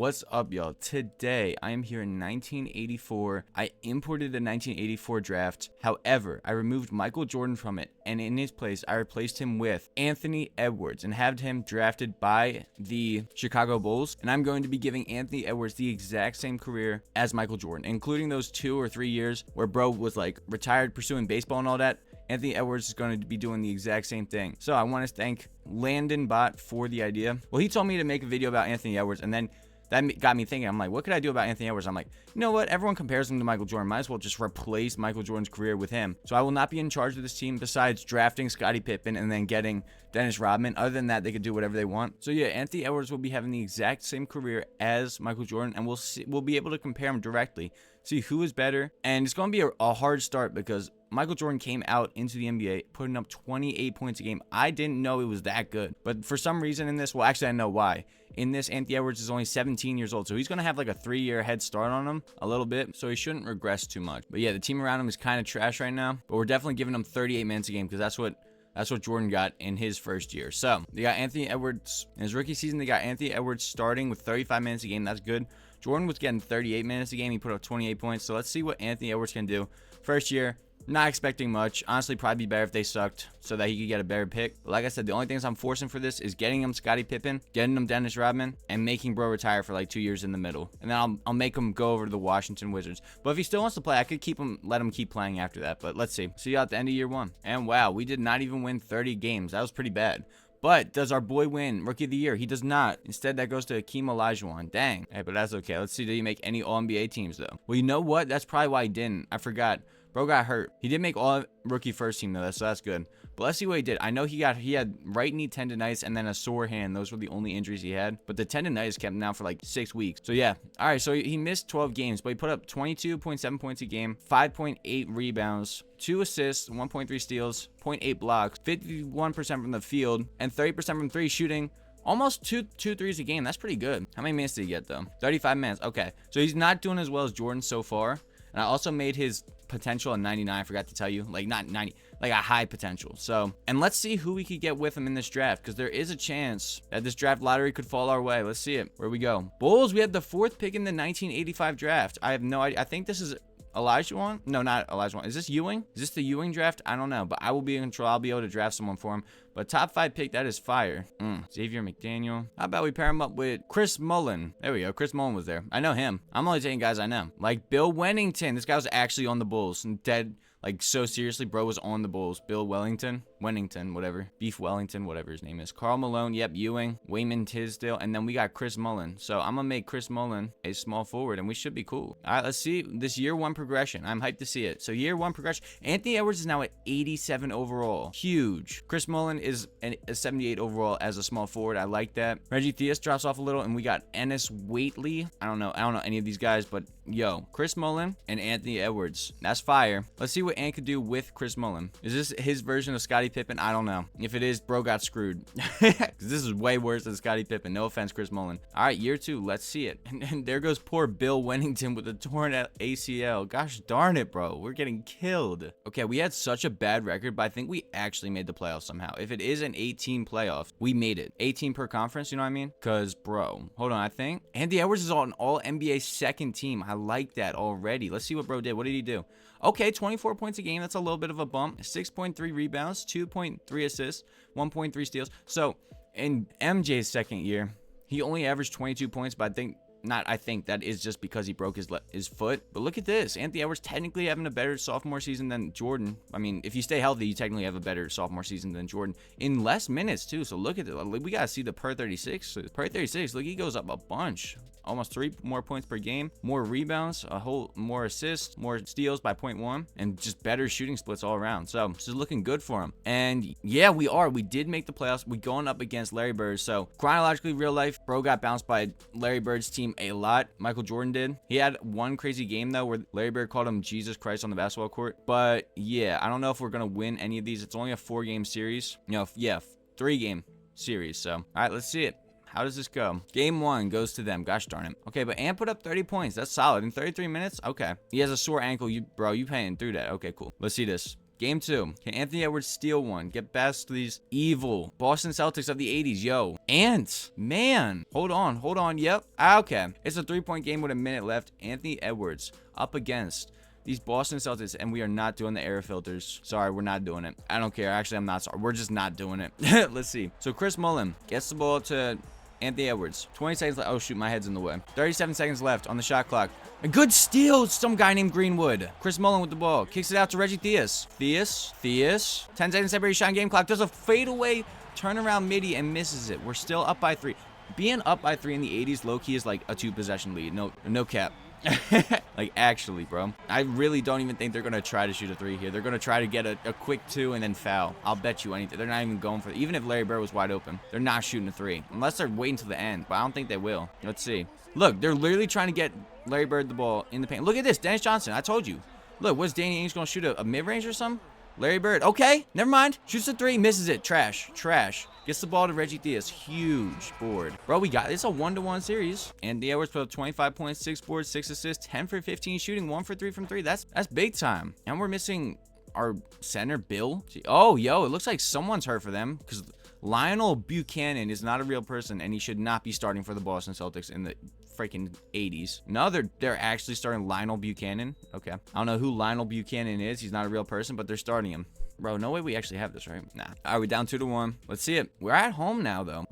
What's up, y'all? Today I am here in 1984. I imported the 1984 draft. However, I removed Michael Jordan from it, and in his place I replaced him with Anthony Edwards and had him drafted by the Chicago Bulls. And I'm going to be giving Anthony Edwards the exact same career as Michael Jordan, including those 2 or 3 years where bro was like retired pursuing baseball and all that. Anthony Edwards is going to be doing the exact same thing. So I want to thank Landon Bot for the idea. Well, he told me to make a video about Anthony Edwards, and then that got me thinking. I'm like, what could I do about Anthony Edwards? I'm like, you know what? Everyone compares him to Michael Jordan. Might as well just replace Michael Jordan's career with him. So I will not be in charge of this team besides drafting Scottie Pippen and then getting Dennis Rodman. Other than that, they could do whatever they want. So yeah, Anthony Edwards will be having the exact same career as Michael Jordan, and we'll be able to compare them directly, see who is better. And it's going to be a hard start because Michael Jordan came out into the NBA putting up 28 points a game. I didn't know it was that good. But for some reason in this, well, actually I know why. In this, Anthony Edwards is only 17 years old. So he's going to have like a 3-year head start on him a little bit. So he shouldn't regress too much. But yeah, the team around him is kind of trash right now. But we're definitely giving him 38 minutes a game because that's what Jordan got in his first year. So they got Anthony Edwards in his rookie season. They got Anthony Edwards starting with 35 minutes a game. That's good. Jordan was getting 38 minutes a game. He put up 28 points. So let's see what Anthony Edwards can do. First year, not expecting much. Honestly, probably be better if they sucked so that he could get a better pick. But like I said, the only things I'm forcing for this is getting him Scottie Pippen, getting him Dennis Rodman, and making bro retire for like 2 years in the middle. And then I'll make him go over to the Washington Wizards. But if he still wants to play, I could let him keep playing after that. But let's see. See you at the end of year 1. And wow, we did not even win 30 games. That was pretty bad. But does our boy win Rookie of the Year? He does not. Instead, that goes to Hakeem Olajuwon. Dang. Hey, but that's okay. Let's see. Did he make any All-NBA teams, though? Well, you know what? That's probably why he didn't. I forgot. Bro got hurt. He did make all rookie first team though, so that's good. But let's see what he did. I know he had right knee tendonitis and then a sore hand. Those were the only injuries he had. But the tendonitis kept him out for like 6 weeks. So yeah. All right. So he missed 12 games, but he put up 22.7 points a game, 5.8 rebounds, 2 assists, 1.3 steals, 0.8 blocks, 51% from the field, and 30% from 3 shooting. Almost two threes a game. That's pretty good. How many minutes did he get though? 35 minutes. Okay. So he's not doing as well as Jordan so far. And I also made his potential a 99. I forgot to tell you, like not 90, like a high potential. So, and let's see who we could get with him in this draft, because there is a chance that this draft lottery could fall our way. Let's see it. Where we go. Bulls, we have the 4th pick in the 1985 draft. I have no idea. I think this is Olajuwon. No, not Olajuwon. Is this Ewing? Is this the Ewing draft? I don't know, but I will be in control. I'll be able to draft someone for him. But top 5 pick, that is fire. Xavier McDaniel. How about we pair him up with Chris Mullin? There we go. Chris Mullin was there. I know him. I'm only taking guys I know. Like Bill Wennington. This guy was actually on the Bulls and dead. Like, so seriously, bro was on the Bulls. Bill Wennington, whatever. Beef Wellington, whatever his name is. Karl Malone, yep, Ewing. Wayman Tisdale, and then we got Chris Mullin. So I'm going to make Chris Mullin a small forward, and we should be cool. All right, let's see this year 1 progression. I'm hyped to see it. So year 1 progression. Anthony Edwards is now at 87 overall. Huge. Chris Mullin is a 78 overall as a small forward. I like that. Reggie Theus drops off a little, and we got Ennis Waitley. I don't know any of these guys, but yo, Chris Mullin and Anthony Edwards. That's fire. Let's see what Ant could do with Chris Mullin. Is this his version of Scottie Pippen? I don't know. If it is, bro got screwed. Because this is way worse than Scottie Pippen. No offense, Chris Mullin. All right, year 2. Let's see it. And there goes poor Bill Wennington with a torn ACL. Gosh darn it, bro. We're getting killed. Okay, we had such a bad record, but I think we actually made the playoffs somehow. If it is an 18 playoff, we made it. 18 per conference, you know what I mean? Because, bro, hold on, I think Anthony Edwards is on all NBA 2nd team. I like that already. Let's see what bro did. What did he do? Okay, 24 points a game. That's a little bit of a bump. 6.3 rebounds, 2.3 assists, 1.3 steals. So in MJ's 2nd year, he only averaged 22 points, but I think that is just because he broke his foot. But look at this. Anthony Edwards technically having a better sophomore season than Jordan. I mean, if you stay healthy, you technically have a better sophomore season than Jordan in less minutes too. So look at it. We got to see the per 36. Per 36, look, he goes up a bunch. Almost 3 more points per game, more rebounds, more assists, more steals by 0.1, and just better shooting splits all around. So this is looking good for him. And yeah, we did make the playoffs. We going up against Larry Bird. So chronologically, real life, bro got bounced by Larry Bird's team a lot. Michael Jordan did. He had one crazy game though where Larry Bird called him Jesus Christ on the basketball court. But yeah, I don't know if we're gonna win any of these. It's only a 4-game series. Yeah, 3-game series. So all right, let's see it. How does this go? Game 1 goes to them. Gosh darn it. Okay, but Ant put up 30 points. That's solid. In 33 minutes? Okay. He has a sore ankle. Bro, you paying through that. Okay, cool. Let's see this. Game 2. Can Anthony Edwards steal one? Get past these evil Boston Celtics of the 80s. Yo. Ant. Man. Hold on. Yep. Okay. It's a 3-point game with a minute left. Anthony Edwards up against these Boston Celtics, and we are not doing the air filters. Sorry, we're not doing it. I don't care. Actually, I'm not sorry. We're just not doing it. Let's see. So Chris Mullin gets the ball to Anthony Edwards. 20 seconds left. Oh, shoot. My head's in the way. 37 seconds left on the shot clock. A good steal. Some guy named Greenwood. Chris Mullin with the ball. Kicks it out to Reggie Theus. Theus. 10 seconds separation shot game clock. Does a fadeaway turnaround midi and misses it. We're still up by 3. Being up by 3 in the 80s, low-key is like a 2-possession lead. No cap. Like, actually, bro. I really don't even think they're going to try to shoot a 3 here. They're going to try to get a quick 2 and then foul. I'll bet you anything. They're not even going for it. Even if Larry Bird was wide open, they're not shooting a 3. Unless they're waiting till the end. But I don't think they will. Let's see. Look, they're literally trying to get Larry Bird the ball in the paint. Look at this. Dennis Johnson. I told you. Look, was Danny Ainge going to shoot a mid-range or something? Larry Bird. Okay. Never mind. Shoots a 3. Misses it. Trash. Gets the ball to Reggie Theus. Huge board. Bro, we got this. A 1-to-1 series. And the Edwards put up 25 points, 6 boards, 6 assists, 10 for 15 shooting, 1 for 3 from 3. That's big time. And we're missing our center, Bill. Oh, yo, it looks like someone's hurt for them because Lionel Buchanan is not a real person, and he should not be starting for the Boston Celtics in the freaking 80s. No, they're actually starting Lionel Buchanan. Okay. I don't know who Lionel Buchanan is. He's not a real person, but they're starting him. Bro, no way we actually have this, right? Nah. All right, we're down 2-1. Let's see it. We're at home now, though.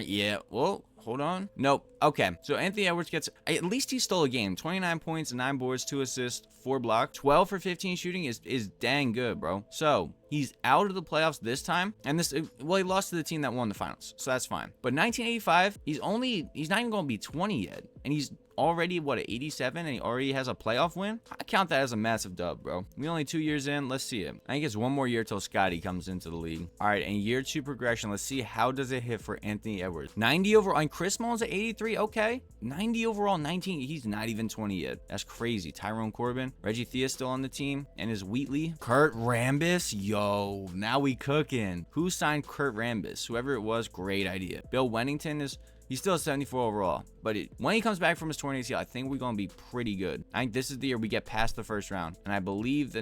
Yeah. Well, hold on. Nope. Okay. So Anthony Edwards gets, at least he stole a game. 29 points, 9 boards, 2 assists, 4 blocks. 12 for 15 shooting is dang good, bro. So he's out of the playoffs this time. And well, he lost to the team that won the finals. So that's fine. But 1985, he's not even going to be 20 yet. And he's already, what, at 87, and he already has a playoff win? I count that as a massive dub, bro. We only 2 years in. Let's see it. I think it's 1 more year till Scotty comes into the league. All right, and year 2 progression. Let's see how does it hit for Anthony Edwards. 90 overall, and Chris Mullins at 83. Okay. 90 overall, 19. He's not even 20 yet. That's crazy. Tyrone Corbin. Reggie Theus still on the team. And is Wheatley. Kurt Rambis. Yo, now we cooking. Who signed Kurt Rambis? Whoever it was, great idea. Bill Wennington is... He's still 74 overall, but when he comes back from his torn ACL, I think we're going to be pretty good. I think this is the year we get past the first round. And I believe the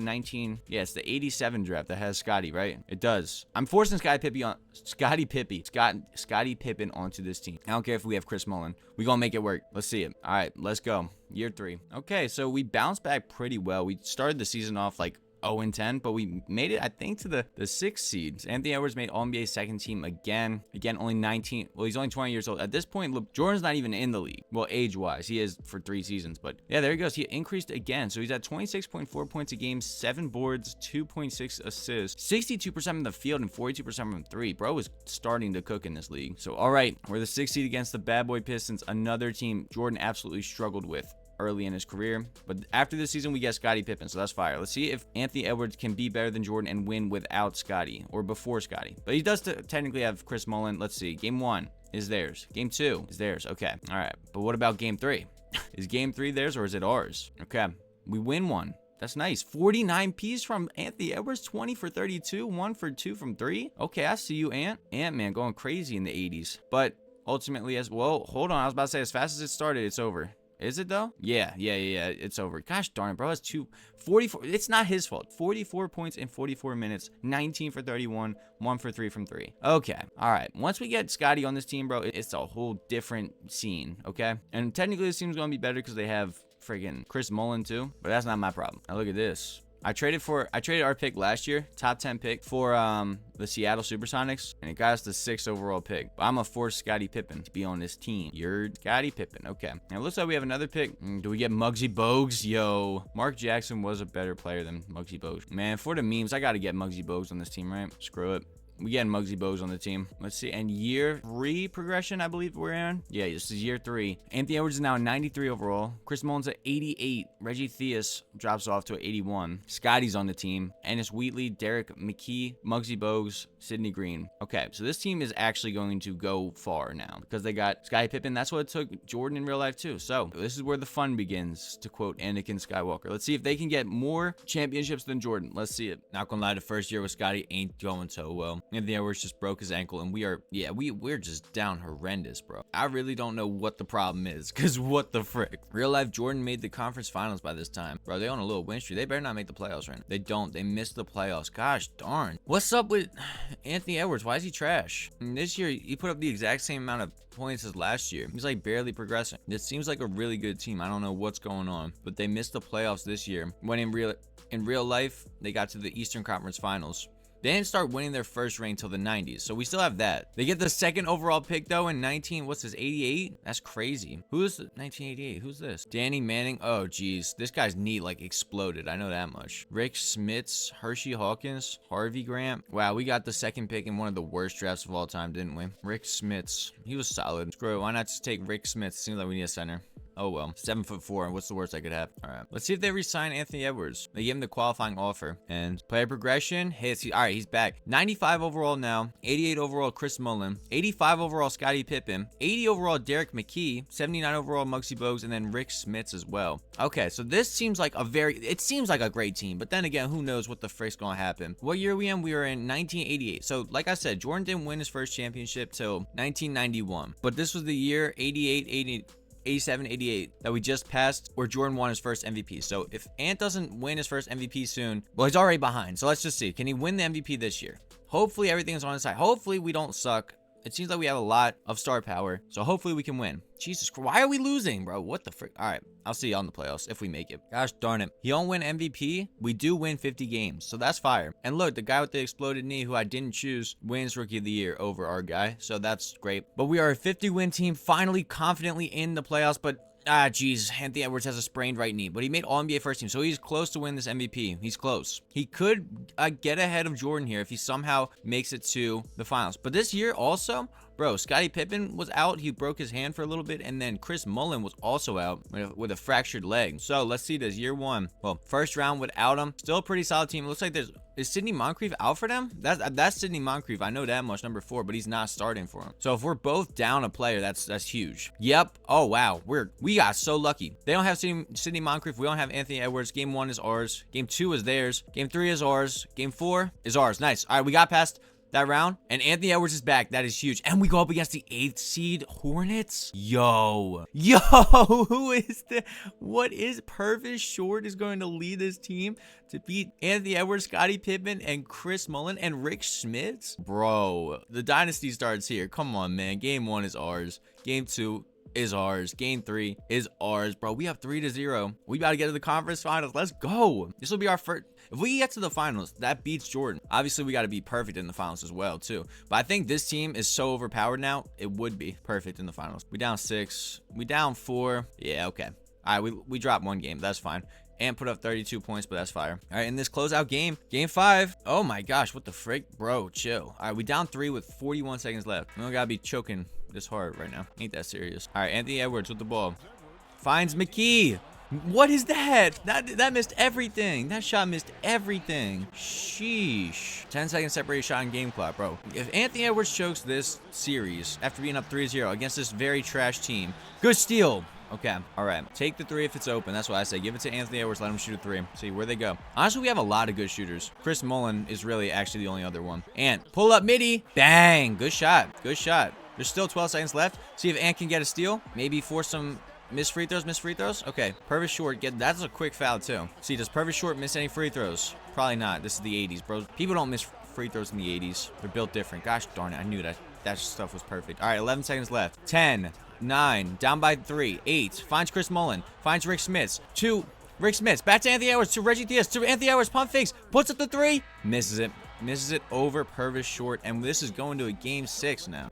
it's the 87 draft that has Scotty, right? It does. I'm forcing Scotty Pippen onto this team. I don't care if we have Chris Mullin. We're going to make it work. Let's see it. All right, let's go. Year 3. Okay, so we bounced back pretty well. We started the season off like 0-10, but we made it, I think, to the 6th seed. Anthony Edwards made All-NBA second team again, only 19. Well, he's only 20 years old. At this point, look, Jordan's not even in the league. Well, age-wise, he is for 3 seasons, but yeah, there he goes. He increased again. So he's at 26.4 points a game, 7 boards, 2.6 assists, 62% from the field, and 42% from 3. Bro is starting to cook in this league. So, all right, we're the 6th seed against the bad boy Pistons, another team Jordan absolutely struggled with early in his career. But after this season, we get Scottie Pippen, so that's fire. Let's see if Anthony Edwards can be better than Jordan and win without Scottie or before Scottie. But he does technically have Chris Mullin. Let's see. Game 1 is theirs. Game 2 is theirs. Okay. All right. But what about Game 3? Is Game 3 theirs or is it ours? Okay. We win one. That's nice. 49 Ps from Anthony Edwards, 20 for 32, 1 for 2 from 3. Okay, I see you, Ant. Ant-Man going crazy in the 80s. But ultimately, hold on. I was about to say, as fast as it started, it's over. Is it though? Yeah, it's over. Gosh darn it, bro. That's 44. It's not his fault. 44 points in 44 minutes, 19 for 31, 1 for 3 from 3. Okay, all right. Once we get Scotty on this team, bro, it's a whole different scene, okay? And technically, this team's going to be better because they have friggin' Chris Mullin too, but that's not my problem. Now look at this. I traded our pick last year, top 10 pick for the Seattle Supersonics, and it got us the 6th overall pick. But I'm gonna force Scottie Pippen to be on this team. You're Scottie Pippen, okay. Now it looks like we have another pick. Do we get Muggsy Bogues? Yo, Mark Jackson was a better player than Muggsy Bogues. Man, for the memes, I gotta get Muggsy Bogues on this team, right? Screw it. We getting Muggsy Bogues on the team. Let's see. And year 3 progression, I believe we're in. Yeah, this is year 3. Anthony Edwards is now 93 overall. Chris Mullins at 88. Reggie Theus drops off to 81. Scotty's on the team. Ennis Wheatley, Derek McKee, Muggsy Bogues, Sidney Green. Okay, so this team is actually going to go far now because they got Scottie Pippen. That's what it took Jordan in real life too. So this is where the fun begins, to quote Anakin Skywalker. Let's see if they can get more championships than Jordan. Let's see it. Not gonna lie, the first year with Scotty ain't going so well. Anthony Edwards just broke his ankle, and we're just down horrendous, bro. I really don't know what the problem is, because what the frick? Real life Jordan made the conference finals by this time. Bro, they on a little win streak. They better not make the playoffs right now. They don't. They missed the playoffs. Gosh darn. What's up with Anthony Edwards? Why is he trash? And this year, he put up the exact same amount of points as last year. He's like barely progressing. This seems like a really good team. I don't know what's going on, but they missed the playoffs this year, when in real life, they got to the Eastern Conference Finals. They didn't start winning their first ring till the 90s, so we still have that. They get the second overall pick, though, in 88? That's crazy. Who's 1988? Who's this? Danny Manning? Oh, geez. This guy's knee, like, exploded. I know that much. Rick Smits, Hershey Hawkins, Harvey Grant. Wow, we got the second pick in one of the worst drafts of all time, didn't we? Rick Smits. He was solid. Screw it. Why not just take Rick Smits? Seems like we need a center. Oh well, 7'4". What's the worst I could have? All right, let's see if they re-sign Anthony Edwards. They gave him the qualifying offer, and player progression hits. All right, he's back. 95 overall now, 88 overall Chris Mullin, 85 overall Scottie Pippen, 80 overall Derek McKee, 79 overall Muggsy Bogues, and then Rick Smits as well. Okay, so this seems like it seems like a great team, but then again, who knows what the frick's gonna happen? What year are we in? We were in 1988. So like I said, Jordan didn't win his first championship till 1991, but this was the year 87, 88 that we just passed, where Jordan won his first MVP. So if Ant doesn't win his first MVP soon, well, he's already behind. So let's just see. Can he win the MVP this year? Hopefully everything is on his side. Hopefully we don't suck. It seems like we have a lot of star power, so hopefully we can win. Jesus Christ, why are we losing, bro? What the frick? All right, I'll see you on the playoffs if we make it. Gosh darn it. He don't win MVP. We do win 50 games, so that's fire. And look, the guy with the exploded knee, who I didn't choose, wins Rookie of the Year over our guy, so that's great. But we are a 50-win team, finally confidently in the playoffs, but geez, Anthony Edwards has a sprained right knee, but he made All-NBA first team, so he's close to win this MVP. He's close. He could get ahead of Jordan here if he somehow makes it to the finals. But this year also, bro, Scottie Pippen was out. He broke his hand for a little bit, and then Chris Mullin was also out with a fractured leg. So let's see this year one. Well, first round without him. Still a pretty solid team. It looks like is Sidney Moncrief out for them? That's Sidney Moncrief. I know that much, number 4, but he's not starting for him. So if we're both down a player, that's huge. Yep. Oh wow, we got so lucky. They don't have Sidney Moncrief. We don't have Anthony Edwards. Game 1 is ours. Game 2 is theirs. Game 3 is ours. Game 4 is ours. Nice. All right, we got past that round, and Anthony Edwards is back. That is huge. And we go up against the 8th seed Hornets. Yo, who is that? What is Purvis Short is going to lead this team to beat Anthony Edwards, Scottie Pippen, and Chris Mullin, and Rick Smits? Bro, the dynasty starts here. Come on, man. Game 1 is ours. Game 2 is ours. Game 3 is ours, bro. We have 3-0. We got to get to the conference finals. Let's go. This will be our first. If we get to the finals, that beats Jordan. Obviously, we got to be perfect in the finals as well, too. But I think this team is so overpowered now, it would be perfect in the finals. We down 6. We down 4. Yeah, okay. All right, we dropped 1 game. That's fine. And put up 32 points, but that's fire. All right, in this closeout game, game 5. Oh my gosh, what the frick? Bro, chill. All right, we down 3 with 41 seconds left. We don't gotta be choking this hard right now. Ain't that serious. All right, Anthony Edwards with the ball. Finds McKee. What is that? That missed everything. That shot missed everything. Sheesh. 10-second separated shot in game clock, bro. If Anthony Edwards chokes this series after being up 3-0 against this very trash team, good steal. Okay, all right. Take the 3 if it's open. That's what I say. Give it to Anthony Edwards. Let him shoot a 3. See where they go. Honestly, we have a lot of good shooters. Chris Mullin is really actually the only other one. Ant, pull up midi. Bang. Good shot. Good shot. There's still 12 seconds left. See if Ant can get a steal. Maybe force some miss free throws. Okay, Purvis Short. That's a quick foul, too. See, does Purvis Short miss any free throws? Probably not. This is the 80s, bro. People don't miss free throws in the 80s. They're built different. Gosh darn it. I knew that stuff was perfect. All right, 11 seconds left. 10. 9, down by 3, 8, finds Chris Mullin, finds Rick Smits, 2, Rick Smits, back to Anthony Edwards, to Reggie Diaz, to Anthony Edwards, pump fakes, puts up the 3, misses it over Purvis Short, and this is going to a game 6 now.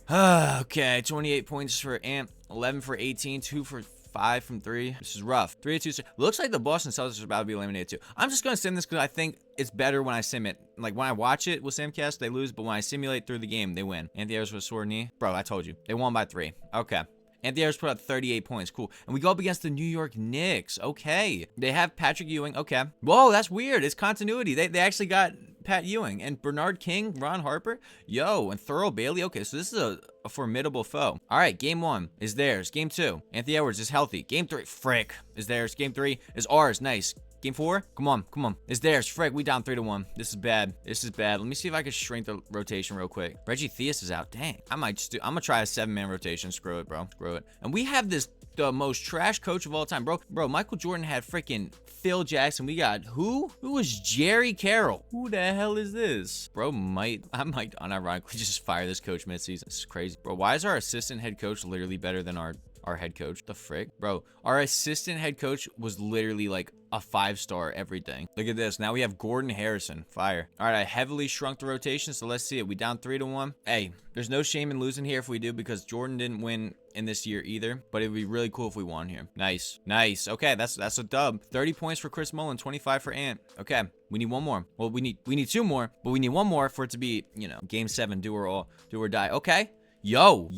Okay, 28 points for Ant, 11 for 18, 2 for 5 from 3. This is rough. 3-2. Looks like the Boston Celtics are about to be eliminated too. I'm just going to sim this because I think it's better when I sim it. Like when I watch it with Simcast, they lose, but when I simulate through the game, they win. Anthony Edwards with a sore knee. Bro, I told you. They won by 3. Okay. Anthony Edwards put up 38 points. Cool. And we go up against the New York Knicks. Okay. They have Patrick Ewing. Okay. Whoa, that's weird. It's continuity. They actually got Pat Ewing and Bernard King, Ron Harper. Yo, and Thurl Bailey. Okay, so this is a formidable foe. All right, game 1 is theirs. Game 2, Anthony Edwards is healthy. Game 3, frick, is theirs. Game 3 is ours. Nice. Game 4. Come on. Come on. It's theirs. Frick, we down 3-1. This is bad. This is bad. Let me see if I can shrink the rotation real quick. Reggie Theus is out. Dang. I'm going to try a 7-man rotation. Screw it, bro. Screw it. And we have the most trash coach of all time, bro. Michael Jordan had freaking Phil Jackson. We got who was Jerry Carroll? Who the hell is this, bro? I might unironically just fire this coach mid-season. This is crazy, bro. Why is our assistant head coach literally better than our head coach? The frick, bro. Our assistant head coach was literally like a 5-star everything. Look at this. Now we have Gordon Harrison. Fire. All right, I heavily shrunk the rotation, so let's see it. We down 3-1. Hey, there's no shame in losing here if we do, because Jordan didn't win in this year either, but it'd be really cool if we won here. Nice. Okay, that's a dub. 30 points for Chris Mullin, 25 for Ant. Okay, we need one more. Well, we need 2 more, but we need 1 more for it to be, game 7, do or die. Okay. Yo,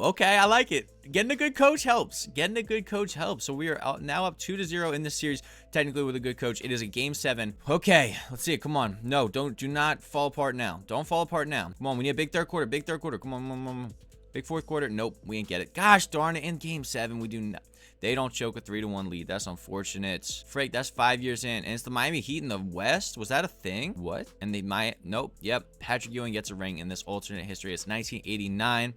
okay, I like it. Getting a good coach helps. So we are now up 2-0 in this series, technically with a good coach. It is a game 7. Okay, let's see it. Come on. No, do not fall apart now. Don't fall apart now. Come on, we need a big third quarter. Come on. Big fourth quarter. Nope, we ain't get it. Gosh darn it, in game 7, we do not. They don't choke a 3-1 lead. That's unfortunate. Freak, that's 5 years in. And it's the Miami Heat in the West. Was that a thing? What? And they might. Nope. Yep. Patrick Ewing gets a ring in this alternate history. It's 1989.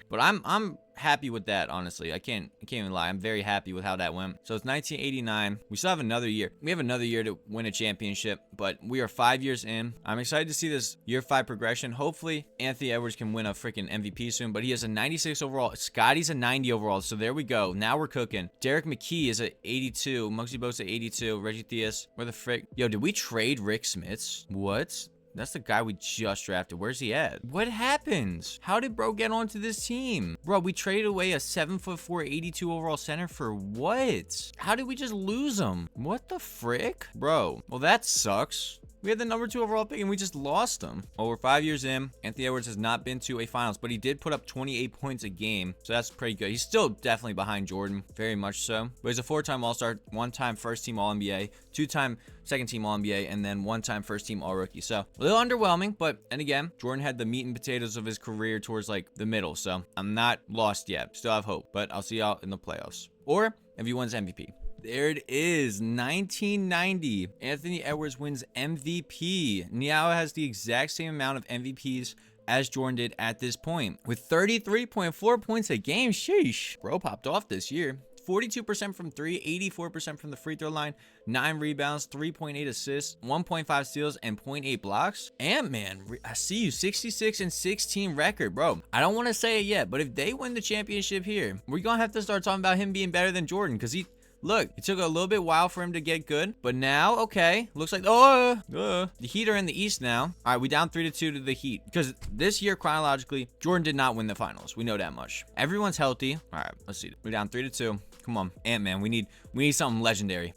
But I'm happy with that, honestly. I can't even lie. I'm very happy with how that went. So it's 1989. We still have another year. We have another year to win a championship, but we are 5 years in. I'm excited to see this year 5 progression. Hopefully, Anthony Edwards can win a freaking MVP soon, but he has a 96 overall. Scotty's a 90 overall, so there we go. Now we're cooking. Derek McKee is at 82. Muggsy Bogues at 82. Reggie Theus. Where the frick? Yo, did we trade Rick Smits? What? That's the guy we just drafted. Where's he at? What happened? How did bro get onto this team? Bro, we traded away a 7'4", 82 overall center for what? How did we just lose him? What the frick? Bro, well, that sucks. We had the number 2 overall pick and we just lost him. Well, we're 5 years in. Anthony Edwards has not been to a finals, but he did put up 28 points a game. So that's pretty good. He's still definitely behind Jordan, very much so. But he's a 4-time All-Star, 1-time first-team All-NBA, 2-time second-team All-NBA, and then 1-time first-team All-Rookie. So a little underwhelming, but, and again, Jordan had the meat and potatoes of his career towards like the middle. So I'm not lost yet. Still have hope, but I'll see y'all in the playoffs. Or if he wins MVP. There it is, 1990. Anthony Edwards wins MVP. Now has the exact same amount of MVPs as Jordan did at this point, with 33.4 points a game. Sheesh. Bro popped off this year. 42% from 3, 84% from the free throw line, 9 rebounds, 3.8 assists, 1.5 steals, and 0.8 blocks. Ant-Man, I see you, 66-16 record, bro. I don't want to say it yet, but if they win the championship here, we're going to have to start talking about him being better than Jordan, because look, it took a little bit while for him to get good, but now, okay, looks like, the Heat are in the East now. All right, we down 3-2 to the Heat, because this year, chronologically, Jordan did not win the finals. We know that much. Everyone's healthy. All right, let's see. We're down 3-2. Come on, Ant-Man, we need something legendary.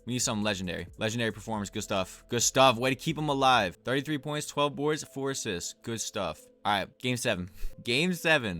Legendary performance. Good stuff. Way to keep him alive. 33 points, 12 boards, 4 assists. Good stuff. All right, game 7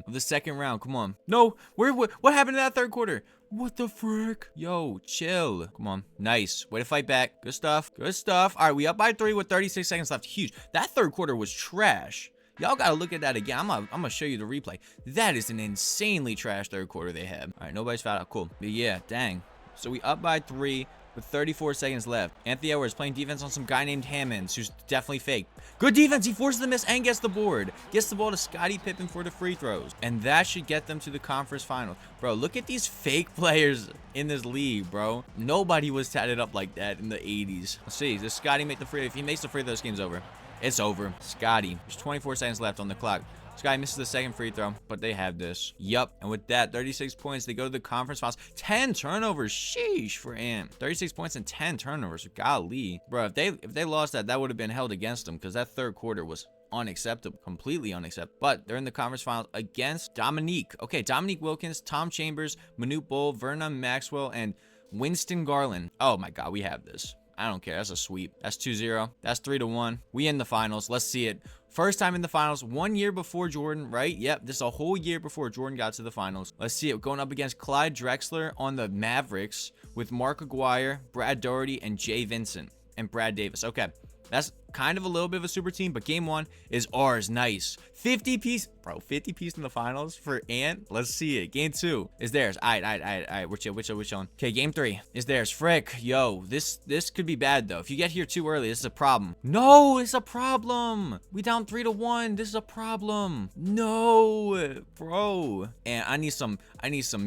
of the second round. Come on. No, what happened to that third quarter? What the frick? Yo, chill. Come on. Nice. Way to fight back. Good stuff. All right, we up by 3 with 36 seconds left. Huge. That third quarter was trash. Y'all gotta look at that again. I'm gonna show you the replay. That is an insanely trash third quarter they had. All right, nobody's fouled out. Cool. But yeah, dang. So we up by 3 with 34 seconds left. Anthony Edwards playing defense on some guy named Hammonds, who's definitely fake. Good defense. He forces the miss and gets the board. Gets the ball to Scottie Pippen for the free throws. And that should get them to the conference finals. Bro, look at these fake players in this league, bro. Nobody was tatted up like that in the 80s. Let's see. Does Scottie make the free? If he makes the free throw, this game's over. It's over. Scottie. There's 24 seconds left on the clock. Scottie misses the second free throw, but they have this. Yup. And with that, 36 points. They go to the conference finals. 10 turnovers. Sheesh for Ant. 36 points and 10 turnovers. Golly. Bro, if they lost that would have been held against them, because that third quarter was unacceptable. Completely unacceptable. But they're in the conference finals against Dominique. Okay, Dominique Wilkins, Tom Chambers, Manute Bol, Vernon Maxwell, and Winston Garland. Oh my God, we have this. I don't care. That's a sweep. That's 2-0. That's 3-1. We in the finals. Let's see it. First time in the finals. 1 year before Jordan, right? Yep. This is a whole year before Jordan got to the finals. Let's see it. Going up against Clyde Drexler on the Mavericks with Mark Aguirre, Brad Daugherty, and Jay Vincent and Brad Davis. Okay. That's kind of a little bit of a super team, but game 1 is ours. Nice. 50 piece, bro. 50 piece in the finals for Ant. Let's see it. Game 2 is theirs. All right. We're chilling. Okay, game 3 is theirs. Frick, yo, this could be bad though. If you get here too early, this is a problem. No, it's a problem. We down 3-1. This is a problem. No, bro. And I need some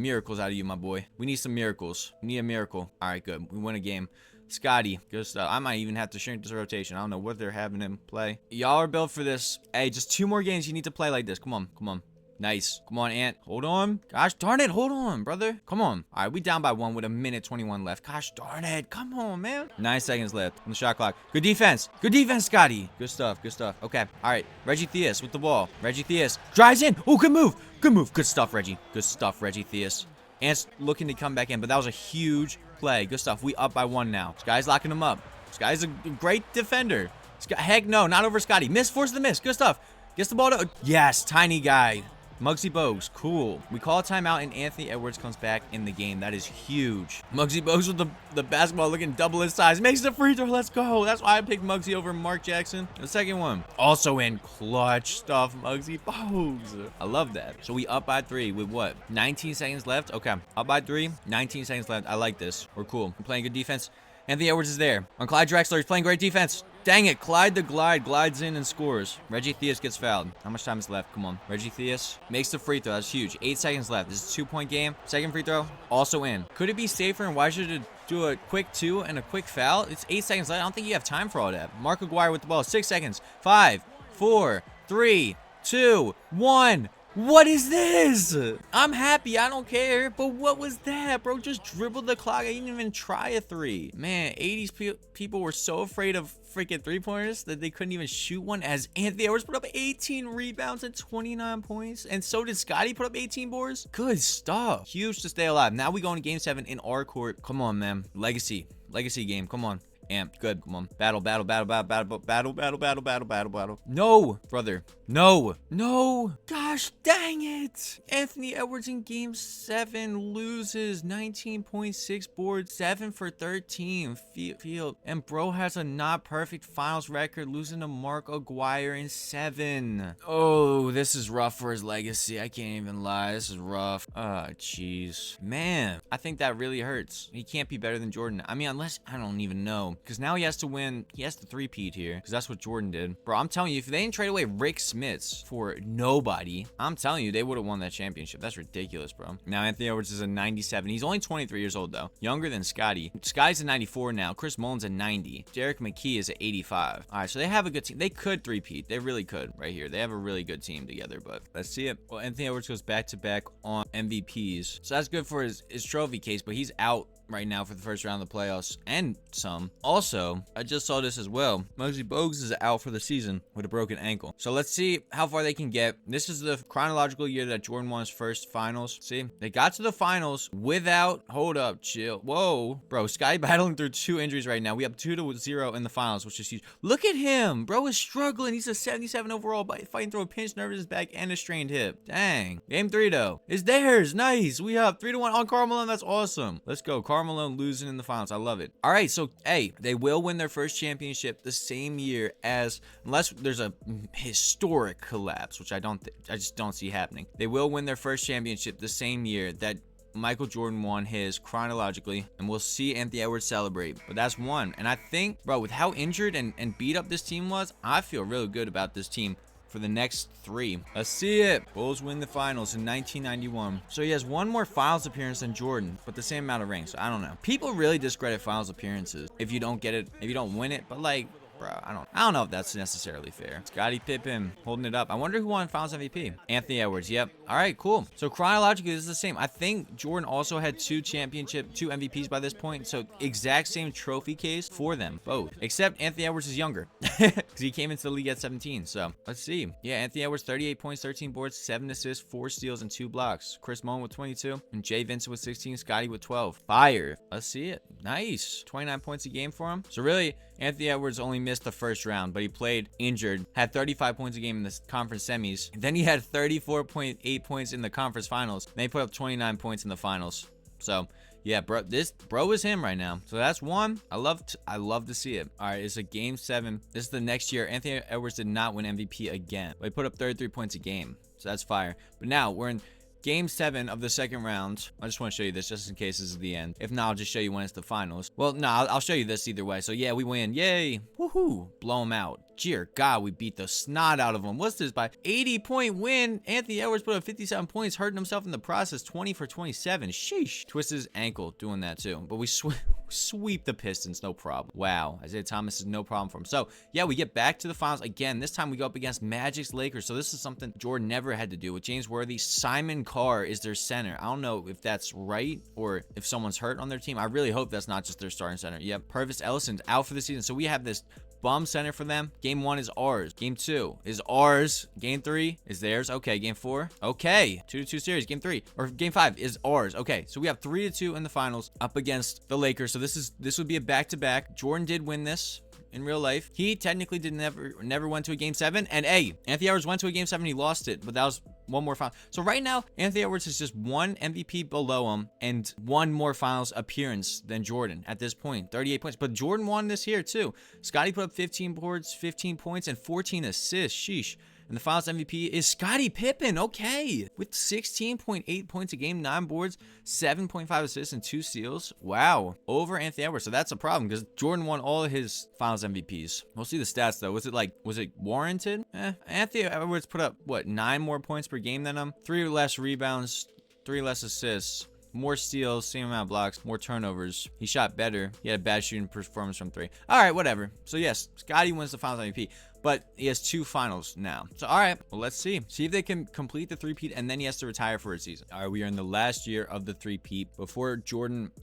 miracles out of you, my boy. We need some miracles. We need a miracle. All right, good. We win a game. Scotty, good stuff. I might even have to shrink this rotation. I don't know what they're having him play. Y'all are built for this. Hey, just 2 more games you need to play like this. Come on. Nice. Come on, Ant. Hold on. Gosh darn it. Hold on, brother. Come on. All right, we down by 1 with 1:21 left. Gosh darn it. Come on, man. 9 seconds left on the shot clock. Good defense, Scotty. Good stuff. Okay. All right. Reggie Theus with the ball. Reggie Theus drives in. Oh, good move. Good stuff, Reggie. Theus. Ant's looking to come back in, but that was a huge play. Good stuff. We up by 1 now. This guy's locking him up. This guy's a great defender. Heck no, not over Scotty. Force the miss. Good stuff. Gets the ball to... Yes, tiny guy. Muggsy Bogues, cool. We call a timeout and Anthony Edwards comes back in the game. That is huge. Muggsy Bogues with the basketball looking double his size. Makes the free throw. Let's go. That's why I picked Muggsy over Mark Jackson. The second one, also in clutch stuff, Muggsy Bogues. I love that. So we up by 3 with what? 19 seconds left? Okay. Up by 3, 19 seconds left. I like this. We're cool. We're playing good defense. Anthony Edwards is there. On Clyde Drexler, he's playing great defense. Dang it, Clyde the Glide glides in and scores. Reggie Theus gets fouled. How much time is left? Come on. Reggie Theus makes the free throw. That's huge. 8 seconds left. This is a 2-point game. Second free throw, also in. Could it be safer and wiser to do a quick 2 and a quick foul? It's 8 seconds left. I don't think you have time for all that. Mark Aguirre with the ball. 6 seconds. 5, 4, 3, 2, 1. What is this? I'm happy. I don't care. But what was that, bro? Just dribbled the clock. I didn't even try a 3. Man, 80s people were so afraid of freaking 3-pointers that they couldn't even shoot one, as Anthony Edwards put up 18 rebounds and 29 points. And so did Scotty put up 18 boards. Good stuff. Huge to stay alive. Now we go into game 7 in our court. Come on, man. Legacy game. Come on. Amp, good. Come on. Battle. No, brother. No. Gosh dang it. Anthony Edwards in game 7 loses 19.6 boards, 7 for 13 field. And bro has a not perfect finals record, losing to Mark Aguirre in 7. Oh, this is rough for his legacy. I can't even lie. This is rough. Oh, jeez. Man, I think that really hurts. He can't be better than Jordan. I mean, unless, I don't even know. Because now he has to win. He has to 3-peat here. Because that's what Jordan did. Bro, I'm telling you, if they didn't trade away Rick Smits for nobody, I'm telling you, they would have won that championship. That's ridiculous, bro. Now, Anthony Edwards is a 97. He's only 23 years old, though. Younger than Scotty. Scotty's a 94 now. Chris Mullin's a 90. Derek McKee is at 85. All right, so they have a good team. They could 3-peat. They really could right here. They have a really good team together, but let's see it. Well, Anthony Edwards goes back-to-back on MVPs. So that's good for his trophy case, but he's out right now for the first round of the playoffs and some. Also, I just saw this as well. Muggsy Bogues is out for the season with a broken ankle. So let's see how far they can get. This is the chronological year that Jordan won his first finals. See, they got to the finals without, hold up, chill. Whoa, bro, Scotty battling through 2 injuries right now. We have 2-0 in the finals, which is huge. Look at him, bro is struggling. He's a 77 overall, fighting through a pinched nerve in his back and a strained hip. Dang. Game 3 though is theirs. Nice. We have 3-1 on Karl Malone. That's awesome. Let's go. Karl Malone losing in the finals. I love it. All right, so hey, they will win their first championship the same year as, unless there's a historic collapse, which I just don't see happening. They will win their first championship the same year that Michael Jordan won his chronologically, and we'll see Anthony Edwards celebrate. But that's one. And I think, bro, with how injured and beat up this team was, I feel really good about this team for the next 3. Let's see it. Bulls win the finals in 1991. So he has 1 more finals appearance than Jordan, but the same amount of rings. So I don't know. People really discredit finals appearances if you don't get it, if you don't win it. But like, bro, I don't know if that's necessarily fair. Scottie Pippen holding it up. I wonder who won Finals MVP. Anthony Edwards. Yep. All right, cool. So chronologically, this is the same. I think Jordan also had 2 MVPs by this point. So exact same trophy case for them both, except Anthony Edwards is younger because he came into the league at 17. So let's see. Yeah, Anthony Edwards, 38 points, 13 boards, 7 assists, 4 steals, and 2 blocks. Chris Mullen with 22, and Jay Vincent with 16, Scotty with 12. Fire. Let's see it. Nice. 29 points a game for him. So really, Anthony Edwards only missed the first round, but he played injured, had 35 points a game in the conference semis. Then he had 34.8 points in the conference finals. Then he put up 29 points in the finals. So Yeah, bro, this bro is him right now. So that's one. I love to see it. All right, it's a game 7. This is the next year. Anthony Edwards did not win MVP again, but he put up 33 points a game. So that's fire. But now we're in Game 7 of the second round. I just want to show you this just in case this is the end. If not, I'll just show you when it's the finals. Well, no, I'll show you this either way. So yeah, we win. Yay. Woohoo. Blow them out. Dear God, we beat the snot out of them. What's this by 80-point win? Anthony Edwards put up 57 points, hurting himself in the process. 20 for 27. Sheesh. Twisted his ankle doing that too. But we sweep the Pistons, no problem. Wow. Isaiah Thomas is no problem for him. So yeah, we get back to the finals again. This time we go up against Magic's Lakers. So this is something Jordan never had to do with James Worthy. Simon Carr is their center. I don't know if that's right or if someone's hurt on their team. I really hope that's not just their starting center. Yep. Purvis Ellison's out for the season. So we have this bum center for them. Game 1 is ours. Game 2 is ours. Game 3 is theirs. Okay. Game 4. Okay. 2-2 series. Game 3 or Game 5 is ours. Okay. So we have 3-2 in the finals up against the Lakers. So this would be a back-to-back. Jordan did win this in real life. He technically never went to a Game 7. And hey, Anthony Edwards went to a Game 7. He lost it, but that was one more final. So right now, Anthony Edwards is just one MVP below him and one more finals appearance than Jordan at this point. 38 points. But Jordan won this here too. Scottie put up 15 boards, 15 points, and 14 assists. Sheesh. And the finals MVP is Scottie Pippen. Okay. With 16.8 points a game, 9 boards, 7.5 assists, and 2 steals. Wow. Over Anthony Edwards. So that's a problem because Jordan won all of his finals MVPs. We'll see the stats though. Was it warranted? Anthony Edwards put up, what, 9 more points per game than him? 3 less rebounds, 3 less assists. More steals, same amount of blocks, more turnovers. He shot better. He had a bad shooting performance from 3. All right, whatever. So yes, Scottie wins the finals MVP. But he has 2 finals now. So, all right, well, let's see. See if they can complete the three-peat, and then he has to retire for a season. All right, we are in the last year of the three-peat before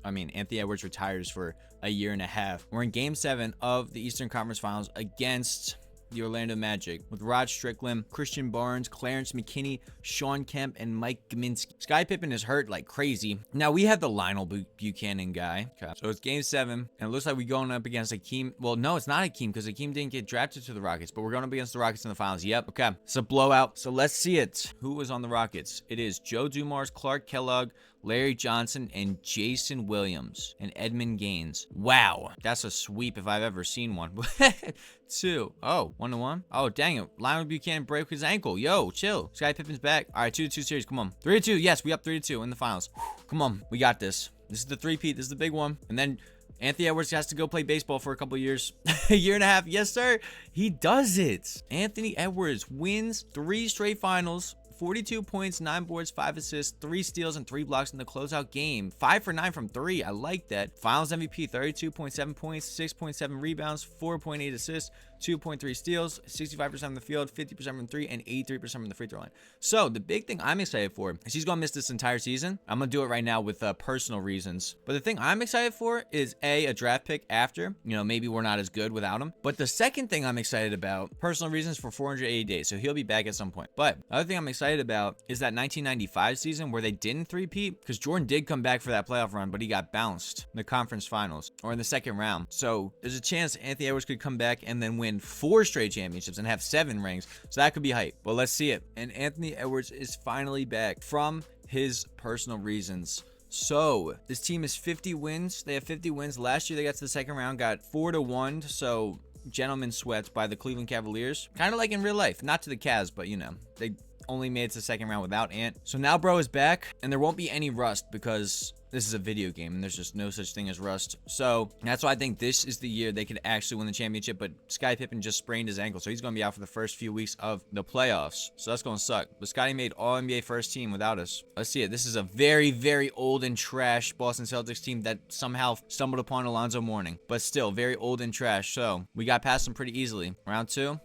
Anthony Edwards retires for a year and a half. We're in Game 7 of the Eastern Conference Finals against the Orlando Magic with Rod Strickland, Christian Barnes, Clarence McKinney, Sean Kemp, and Mike Gminski. Scottie Pippen is hurt like crazy. Now we have the Lionel Buchanan guy. Okay. So it's Game 7, and it looks like we're going up against Hakeem. Well, no, it's not Hakeem because Hakeem didn't get drafted to the Rockets, but we're going up against the Rockets in the finals. Yep. Okay. It's a blowout. So let's see it. Who was on the Rockets? It is Joe Dumars, Clark Kellogg, Larry Johnson, and Jason Williams, and Edmund Gaines. Wow. That's a sweep if I've ever seen one. 2. Oh, 1-1. Oh, dang it. Lionel Buchanan broke his ankle. Yo, chill. Scottie Pippen's back. All right, 2-2 series. Come on. 3-2. Yes, we up 3-2 in the finals. Come on. We got this. This is the three-peat. This is the big one. And then Anthony Edwards has to go play baseball for a couple years. A year and a half. Yes, sir. He does it. Anthony Edwards wins 3 straight finals. 42 points, 9 boards, 5 assists, 3 steals, and 3 blocks in the closeout game. 5 for 9 from 3. I like that. Finals MVP, 32.7 points, 6.7 rebounds, 4.8 assists, 2.3 steals, 65% from the field, 50% from 3, and 83% from the free throw line. So the big thing I'm excited for is he's going to miss this entire season. I'm going to do it right now with personal reasons. But the thing I'm excited for is a draft pick after. You know, maybe we're not as good without him. But the second thing I'm excited about, personal reasons for 480 days. So he'll be back at some point. But the other thing I'm excited about is that 1995 season where they didn't three-peat, because Jordan did come back for that playoff run, but he got bounced in the conference finals or in the second round. So there's a chance Anthony Edwards could come back and then win 4 straight championships and have 7 rings. So that could be hype. But let's see it. And Anthony Edwards is finally back from his personal reasons. So this team is 50 wins. They have 50 wins. Last year they got to the second round, got 4-1. So gentlemen swept by the Cleveland Cavaliers. Kind of like in real life. Not to the Cavs, but you know, they only made it to the second round without Ant. So now bro is back, and there won't be any rust because this is a video game and there's just no such thing as rust. So that's why I think this is the year they could actually win the championship. But Scottie Pippen just sprained his ankle, so he's going to be out for the first few weeks of the playoffs. So that's going to suck. But Scottie made all NBA first team without us. Let's see it. This is a very, very old and trash Boston Celtics team that somehow stumbled upon Alonzo Mourning, but still very old and trash. So we got past them pretty easily. Round 2.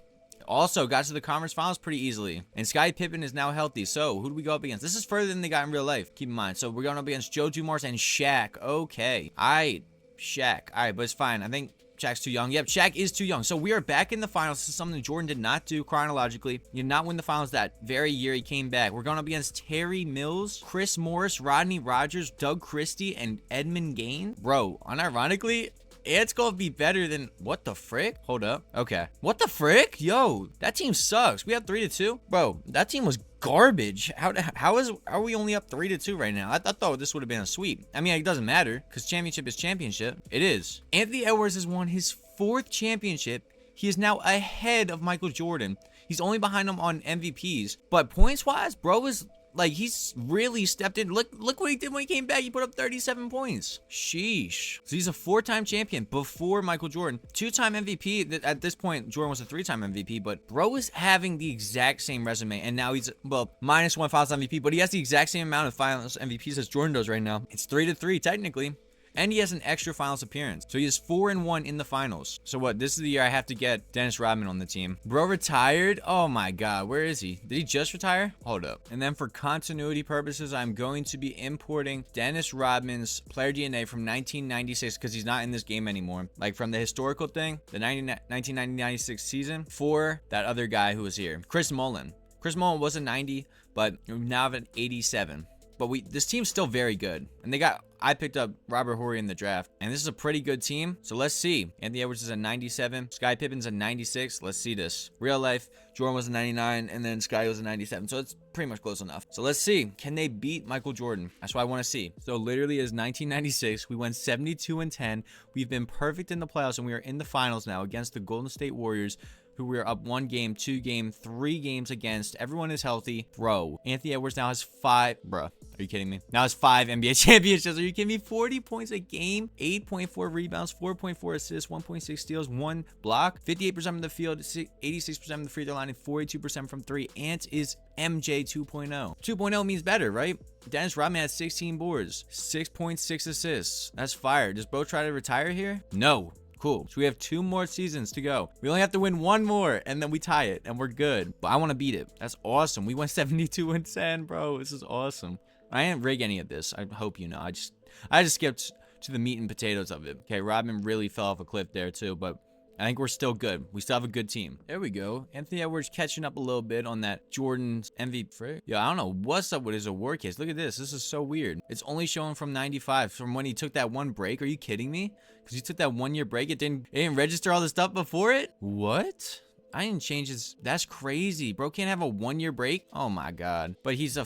Also got to the conference finals pretty easily. And Scottie Pippen is now healthy. So who do we go up against? This is further than they got in real life. Keep in mind. So we're going up against Joe Dumars and Shaq. Okay. Alright. Shaq. Alright, but it's fine. I think Shaq's too young. Yep, Shaq is too young. So we are back in the finals. This is something Jordan did not do chronologically. He did not win the finals that very year he came back. We're going up against Terry Mills, Chris Morris, Rodney Rogers, Doug Christie, and Edmund Gaines. Bro, unironically, It's gonna be better than what the frick? Hold up. Okay. What the frick? Yo, that team sucks. We have 3-2. Bro, that team was garbage. Are we only up 3-2 right now? I thought this would have been a sweep. I mean, it doesn't matter because championship is championship. It is. Anthony Edwards has won his 4th championship. He is now ahead of Michael Jordan. He's only behind him on MVPs, but points wise, bro is like, he's really stepped in. Look what he did when he came back. He put up 37 points. Sheesh. So he's a 4-time champion before Michael Jordan. 2-time MVP. At this point, Jordan was a 3-time MVP, but bro is having the exact same resume. And now he's, well, -1 finals MVP, but he has the exact same amount of finals MVPs as Jordan does right now. It's 3-3 technically. And he has an extra finals appearance. So he is 4-1 in the finals. So what? This is the year I have to get Dennis Rodman on the team. Bro retired? Oh my God. Where is he? Did he just retire? Hold up. And then for continuity purposes, I'm going to be importing Dennis Rodman's player DNA from 1996 because he's not in this game anymore. Like from the historical thing, the 1990-96 season for that other guy who was here. Chris Mullin. Chris Mullin was a 90, but we now have an 87. But this team's still very good. And I picked up Robert Horry in the draft. And this is a pretty good team. So let's see. Anthony Edwards is a 97. Sky Pippen's a 96. Let's see this. Real life, Jordan was a 99. And then Sky was a 97. So it's pretty much close enough. So let's see. Can they beat Michael Jordan? That's what I want to see. So literally is 1996. We went 72-10. We've been perfect in the playoffs. And we are in the finals now against the Golden State Warriors, who we're up 1 game, 2 game, 3 games against. Everyone is healthy. Bro, Anthony Edwards now has 5. Bruh, are you kidding me? Now has 5 NBA championships. Are you kidding me? 40 points a game, 8.4 rebounds, 4.4 assists, 1.6 steals, 1 block, 58% from the field, 86% from the free throw line, and 42% from 3. Ant is MJ 2.0. 2.0 means better, right? Dennis Rodman has 16 boards, 6.6 assists. That's fire. Does bro try to retire here? No. Cool. So we have 2 more seasons to go. We only have to win 1 more and then we tie it and we're good. But I want to beat it. That's awesome. We went 72-10, bro. This is awesome. I didn't rig any of this. I hope you know. I just skipped to the meat and potatoes of it. Okay, Rodman really fell off a cliff there too, but I think we're still good. We still have a good team. There we go. Anthony Edwards catching up a little bit on that Jordan's MVP. Yeah, I don't know what's up with his award case. Look at this. This is so weird. It's only showing from 95, from when he took that 1 break. Are you kidding me? Because he took that 1-year break. It didn't register all the stuff before it? What? I didn't change his. That's crazy. Bro can't have a 1-year break. Oh my God. But he's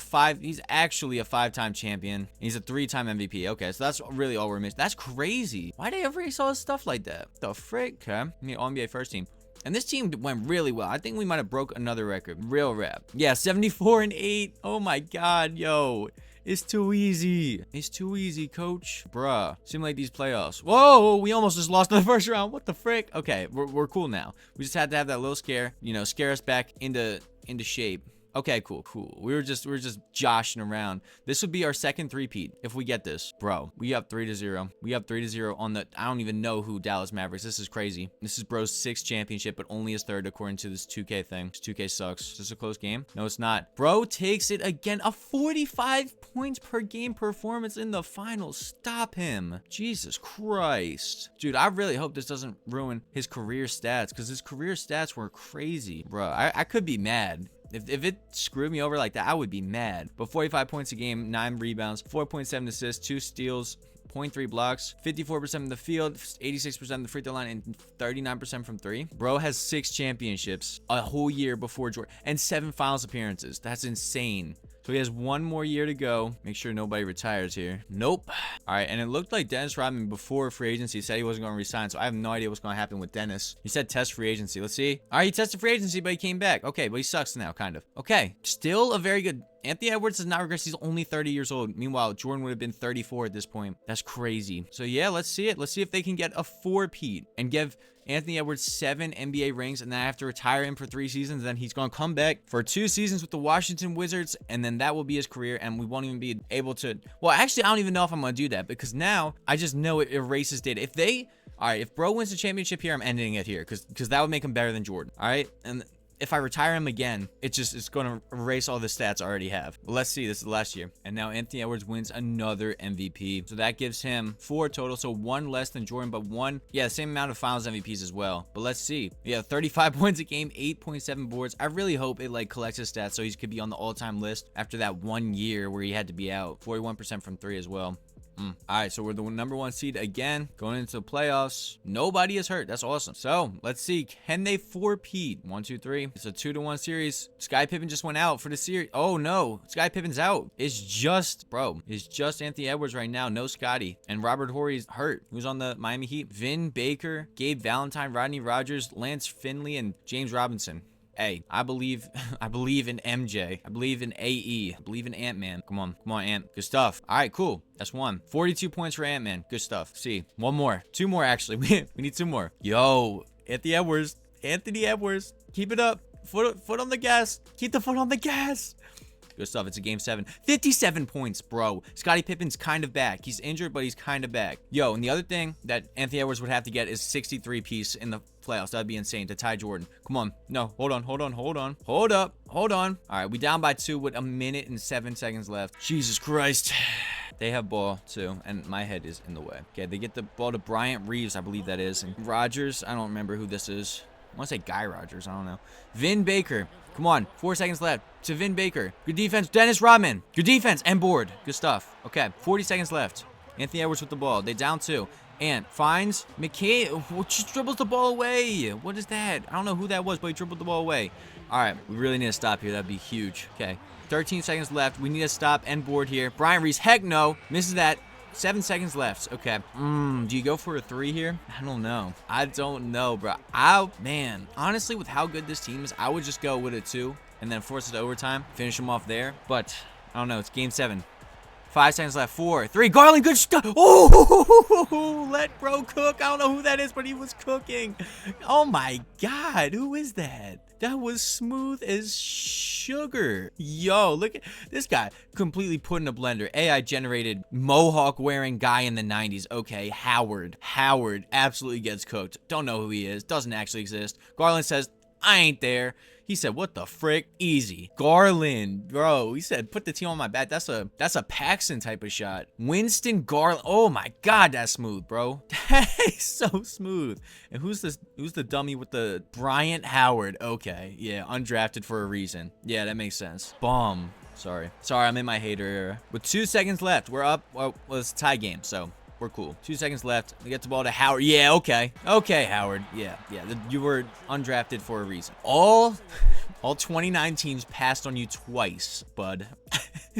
actually a 5-time champion. He's a 3-time MVP. Okay, so that's really all we're missing. That's crazy. Why did I ever saw stuff like that? The frick? Okay. I mean, All NBA first team. And this team went really well. I think we might have broke another record. Real rap. Yeah, 74-8. Oh my God, yo. It's too easy. It's too easy, coach. Bruh. Seem like these playoffs. Whoa, we almost just lost in the first round. What the frick? Okay, we're cool now. We just had to have that little scare, scare us back into shape. Okay, cool. We were just joshing around. This would be our second three-peat if we get this. Bro, we up 3-0. We up 3-0 on the, I don't even know who Dallas Mavericks. This is crazy. This is bro's 6th championship, but only his 3rd according to this 2K thing. This 2K sucks. Is this a close game? No, it's not. Bro takes it again. A 45 points per game performance in the finals. Stop him. Jesus Christ. Dude, I really hope this doesn't ruin his career stats, because his career stats were crazy. Bro, I could be mad. If it screwed me over like that, I would be mad. But 45 points a game, 9 rebounds, 4.7 assists, 2 steals, 0.3 blocks, 54% from the field, 86% of the free throw line, and 39% from 3. Bro has 6 championships, a whole year before Jordan, and 7 finals appearances. That's insane. So he has 1 more year to go. Make sure nobody retires here. Nope. All right, and it looked like Dennis Rodman before free agency said he wasn't going to resign, so I have no idea what's going to happen with Dennis. He said test free agency. Let's see. All right, he tested free agency, but he came back. Okay, but he sucks now, kind of. Okay, still a very good. Anthony Edwards does not regress. He's only 30 years old. Meanwhile, Jordan would have been 34 at this point. That's crazy. So yeah, let's see it. Let's see if they can get a 4-peat and give Anthony Edwards 7 NBA rings, and then I have to retire him for 3 seasons. Then he's going to come back for 2 seasons with the Washington Wizards, and then that will be his career, and we won't even be able to. Well, actually, I don't even know if I'm going to do that, because now I just know it erases data. All right, if bro wins the championship here, I'm ending it here, because that would make him better than Jordan. All right, and if I retire him again, it's going to erase all the stats I already have. But let's see. This is the last year. And now Anthony Edwards wins another MVP. So that gives him 4 total. So 1 less than Jordan, but 1, yeah, same amount of finals MVPs as well. But let's see. Yeah, 35 points a game, 8.7 boards. I really hope it collects his stats so he could be on the all-time list after that 1 year where he had to be out. 41% from 3 as well. All right, so we're the number 1 seed again, going into the playoffs. Nobody is hurt. That's awesome. So let's see, can they four-peat? 1, 2, 3. It's a 2-1 series. Sky Pippen just went out for the series. Oh no, Sky Pippen's out. It's just Anthony Edwards right now. No Scotty. And Robert Horry's hurt. Who's on the Miami Heat? Vin Baker, Gabe Valentine, Rodney Rogers, Lance Finley, and James Robinson. Hey, I believe in MJ. I believe in AE. I believe in Ant-Man. Come on, Ant. Good stuff. All right, cool. That's 1. 42 points for Ant-Man. Good stuff. See, 1 more. 2 more, actually. We need 2 more. Yo, Anthony Edwards. Keep it up. Foot on the gas. Keep the foot on the gas. Good stuff. It's a game 7. 57 points, bro. Scottie Pippen's kind of back. He's injured, but he's kind of back. Yo, and the other thing that Anthony Edwards would have to get is 63 piece in the playoffs. That'd be insane to tie Jordan. Come on. No, hold on. Hold up. All right, we down by 2 with 1 minute and 7 seconds left. Jesus Christ. They have ball, too, and my head is in the way. Okay, they get the ball to Bryant Reeves, I believe that is. And Rogers, I don't remember who this is. I want to say Guy Rogers. I don't know. Vin Baker. Come on. 4 seconds left to Vin Baker. Good defense. Dennis Rodman. Good defense and board. Good stuff. Okay. 40 seconds left. Anthony Edwards with the ball. They down 2. And finds McKay. Just dribbles the ball away. What is that? I don't know who that was, but he dribbled the ball away. All right. We really need to stop here. That'd be huge. Okay. 13 seconds left. We need to stop and board here. Brian Reese. Heck no. Misses that. 7 seconds left. Okay. Do you go for a 3 here? I don't know, bro. Man, honestly, with how good this team is, I would just go with a 2 and then force it to overtime, finish them off there. But I don't know. It's game 7. 5 seconds left. 4, 3. Garland, good stuff. Oh, let bro cook. I don't know who that is, but he was cooking. Oh my God. Who is that? That was smooth as sugar. Yo, look at this guy completely put in a blender. AI generated mohawk wearing guy in the 90s. Okay, Howard absolutely gets cooked. Don't know who he is. Doesn't actually exist. Garland says, I ain't there. He said, what the frick? Easy. Garland, bro. He said, put the team on my back. That's a Paxson type of shot. Winston Garland. Oh my God, that's smooth, bro. That is so smooth. And who's the dummy with the Bryant Howard? Okay, yeah, undrafted for a reason. Yeah, that makes sense. Bomb. Sorry, I'm in my hater era. With 2 seconds left, we're up. Well, it's a tie game, so we're cool. 2 seconds left. We get the ball to Howard. Yeah, okay, Howard. Yeah. You were undrafted for a reason. All 29 teams passed on you twice, bud.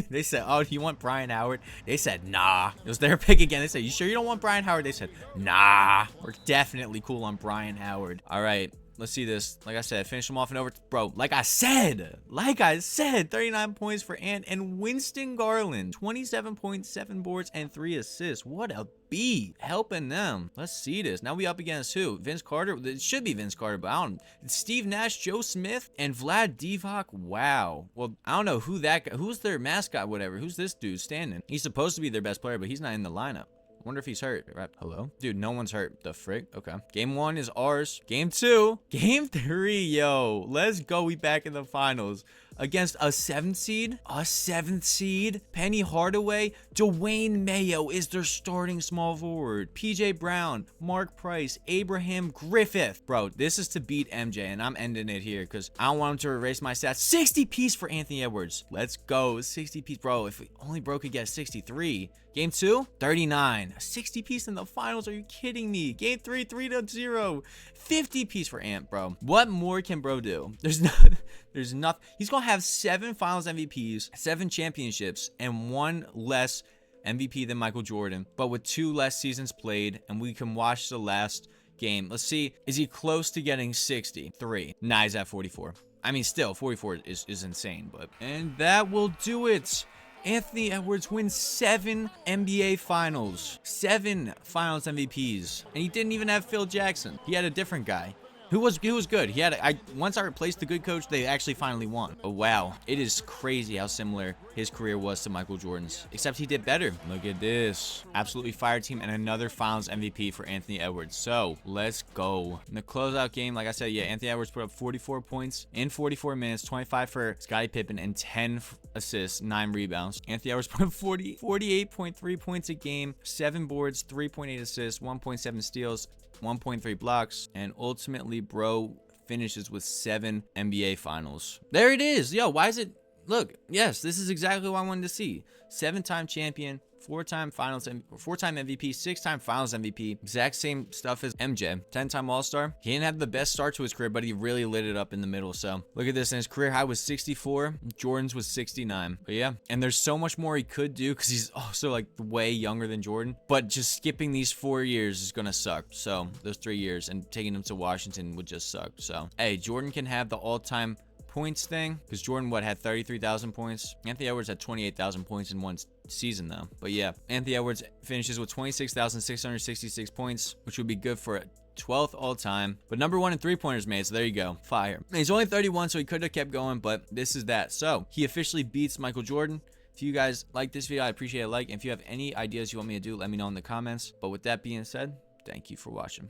They said, oh, do you want Brian Howard? They said, nah. It was their pick again. They said, you sure you don't want Brian Howard? They said, nah. We're definitely cool on Brian Howard. All right. Let's see this. Like I said, finish him off and over. Bro, like I said, 39 points for Ant and Winston Garland. 27.7 boards and 3 assists. What a beat. Helping them. Let's see this. Now we up against who? Vince Carter? It should be Vince Carter, but I don't know. It's Steve Nash, Joe Smith, and Vlad Divac. Wow. Well, I don't know who that guy, who's their mascot, whatever. Who's this dude standing? He's supposed to be their best player, but he's not in the lineup. Wonder if he's hurt. Right. Hello? Dude, no one's hurt. The frick? Okay. Game 1 is ours. Game 2. Game 3, yo. Let's go. We back in the finals. Against a 7th seed? A 7th seed? Penny Hardaway? Dwayne Mayo is their starting small forward. PJ Brown, Mark Price, Abraham Griffith. Bro, this is to beat MJ, and I'm ending it here because I don't want him to erase my stats. 60 piece for Anthony Edwards. Let's go. 60 piece. Bro, if only bro could get 63. Game 2, 39. A 60 piece in the finals. Are you kidding me? Game 3, 3-0. 50 piece for Ant, bro. What more can bro do? There's nothing. He's going to have 7 finals MVPs, 7 championships, and 1 less MVP than Michael Jordan, but with 2 less seasons played, and we can watch the last game. Let's see. Is he close to getting 63? Nah, he's at 44. I mean, still, 44 is insane, but... And that will do it. Anthony Edwards wins 7 NBA finals, 7 finals MVPs, and he didn't even have Phil Jackson. He had a different guy. Who was good. He had once I replaced the good coach, they actually finally won. Oh wow, it is crazy how similar his career was to Michael Jordan's, except he did better. Look at this. Absolutely fire team and another finals MVP for Anthony Edwards. So let's go. In the closeout game, like I said, yeah, Anthony Edwards put up 44 points in 44 minutes, 25 for Scottie Pippen, and 10 assists, 9 rebounds. Anthony Edwards put up 48.3 points a game, 7 boards, 3.8 assists, 1.7 steals, 1.3 blocks, and ultimately bro finishes with 7 NBA finals. There it is. Yo, why is it? Look, yes, this is exactly what I wanted to see. 7-time champion, 4-time MVP, 6-time Finals MVP. Exact same stuff as MJ. 10-time All-Star. He didn't have the best start to his career, but he really lit it up in the middle. So look at this. And his career high was 64. Jordan's was 69. But yeah, and there's so much more he could do because he's also like way younger than Jordan. But just skipping these 4 years is gonna suck. So those 3 years and taking him to Washington would just suck. So hey, Jordan can have the all-time points thing because Jordan had 33,000 points. Anthony Edwards had 28,000 points in one season though. But yeah, Anthony Edwards finishes with 26,666 points, which would be good for a 12th all-time, but number 1 in three-pointers made. So there you go, fire. He's only 31, so he could have kept going, but this is that. So he officially beats Michael Jordan. If you guys like this video, I appreciate a like. And if you have any ideas you want me to do, let me know in the comments. But with that being said, thank you for watching.